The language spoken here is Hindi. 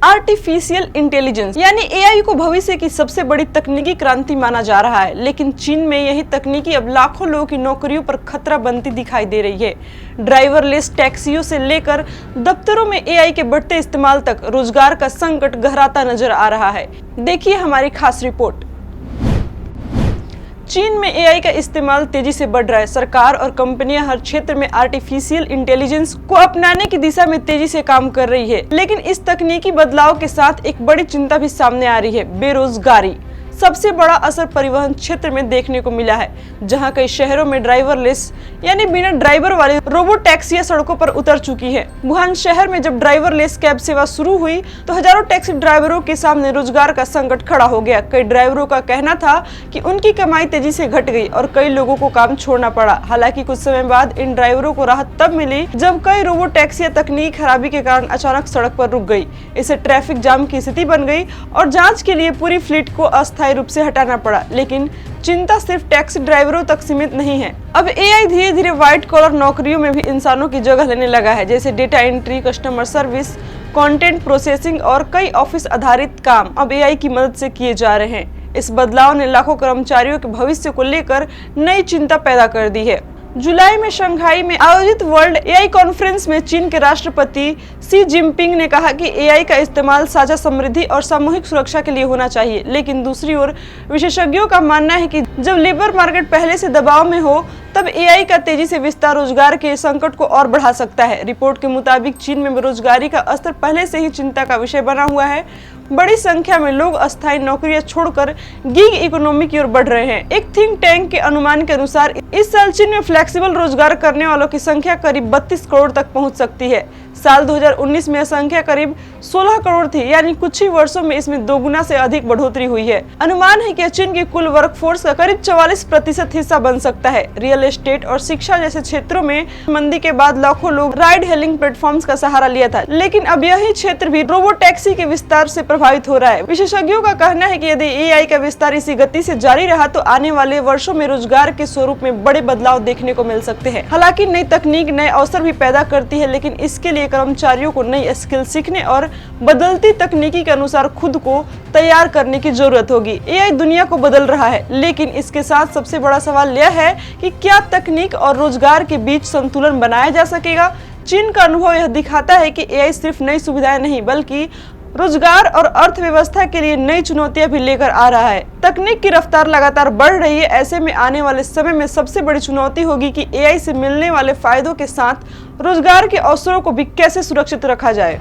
आर्टिफिशियल इंटेलिजेंस यानी एआई को भविष्य की सबसे बड़ी तकनीकी क्रांति माना जा रहा है, लेकिन चीन में यही तकनीकी अब लाखों लोगों की नौकरियों पर खतरा बनती दिखाई दे रही है। ड्राइवरलेस टैक्सियों से लेकर दफ्तरों में एआई के बढ़ते इस्तेमाल तक रोजगार का संकट गहराता नजर आ रहा है। देखिए हमारी खास रिपोर्ट। चीन में एआई का इस्तेमाल तेजी से बढ़ रहा है। सरकार और कंपनियां हर क्षेत्र में आर्टिफिशियल इंटेलिजेंस को अपनाने की दिशा में तेजी से काम कर रही है, लेकिन इस तकनीकी बदलाव के साथ एक बड़ी चिंता भी सामने आ रही है, बेरोजगारी। सबसे बड़ा असर परिवहन क्षेत्र में देखने को मिला है, जहां कई शहरों में ड्राइवरलेस यानी बिना ड्राइवर वाली रोबोट टैक्सियां सड़कों पर उतर चुकी है। वुहान शहर में जब ड्राइवरलेस कैब सेवा शुरू हुई तो हजारों टैक्सी ड्राइवरों के सामने रोजगार का संकट खड़ा हो गया। कई ड्राइवरों का कहना था कि उनकी कमाई तेजी से घट गई और कई लोगों को काम छोड़ना पड़ा। हालांकि कुछ समय बाद इन ड्राइवरों को राहत तब मिली जब कई रोबोट टैक्सियां तकनीकी खराबी के कारण अचानक सड़क पर रुक गई। इससे ट्रैफिक जाम की स्थिति बन गई और जांच के लिए पूरी फ्लीट को अस्थायी रूप से हटाना पड़ा। लेकिन चिंता सिर्फ टैक्सी ड्राइवरों तक सीमित नहीं है। अब एआई धीरे धीरे व्हाइट कॉलर नौकरियों में भी इंसानों की जगह लेने लगा है, जैसे data entry, customer service, content processing और कई ऑफिस आधारित काम अब एआई की मदद से किए जा रहे हैं। इस बदलाव ने लाखों कर्मचारियों के भविष्य को लेकर नई चिंता पैदा कर दी है। जुलाई में शंघाई में आयोजित वर्ल्ड एआई कॉन्फ्रेंस में चीन के राष्ट्रपति शी जिनपिंग ने कहा कि एआई का इस्तेमाल साझा समृद्धि और सामूहिक सुरक्षा के लिए होना चाहिए। लेकिन दूसरी ओर विशेषज्ञों का मानना है कि जब लेबर मार्केट पहले से दबाव में हो तब एआई का तेजी से विस्तार रोजगार के संकट को और बढ़ा सकता है। रिपोर्ट के मुताबिक चीन में बेरोजगारी का स्तर पहले से ही चिंता का विषय बना हुआ है। बड़ी संख्या में लोग अस्थायी नौकरियां छोड़कर गिग इकोनॉमी की ओर बढ़ रहे हैं। एक थिंक टैंक के अनुमान के अनुसार इस साल चीन में फ्लेक्सिबल रोजगार करने वालों की संख्या करीब 32 करोड़ तक पहुंच सकती है। साल 2019 में यह संख्या करीब 16 करोड़ थी, यानी कुछ ही वर्षों में इसमें दोगुना से अधिक बढ़ोतरी हुई है। अनुमान है कि चीन की कुल वर्कफोर्स का करीब 44% हिस्सा बन सकता है। रियल एस्टेट और शिक्षा जैसे क्षेत्रों में मंदी के बाद लाखों लोग राइड हेलिंग प्लेटफॉर्म्स का सहारा लिया था, लेकिन अब यही क्षेत्र भी रोबोट टैक्सी के विस्तार से प्रभावित हो रहा है। विशेषज्ञों का कहना है कि यदि एआई का विस्तार इसी गति से जारी रहा तो आने वाले वर्षों में रोजगार के स्वरूप में बड़े बदलाव देखने को मिल सकते हैं। हालांकि नई तकनीक नए अवसर भी पैदा करती है, लेकिन इसके लिए कर्मचारियों को नई स्किल सीखने और बदलती तकनीकी के अनुसार खुद को तैयार करने की जरूरत होगी। एआई दुनिया को बदल रहा है, लेकिन इसके साथ सबसे बड़ा सवाल यह है कि क्या तकनीक और रोजगार के बीच संतुलन बनाया जा सकेगा। चीन का अनुभव यह दिखाता है कि एआई सिर्फ नई सुविधाएं नहीं बल्कि रोजगार और अर्थव्यवस्था के लिए नई चुनौतियां भी लेकर आ रहा है। तकनीक की रफ्तार लगातार बढ़ रही है, ऐसे में आने वाले समय में सबसे बड़ी चुनौती होगी कि एआई से मिलने वाले फायदों के साथ रोजगार के अवसरों को भी कैसे सुरक्षित रखा जाए।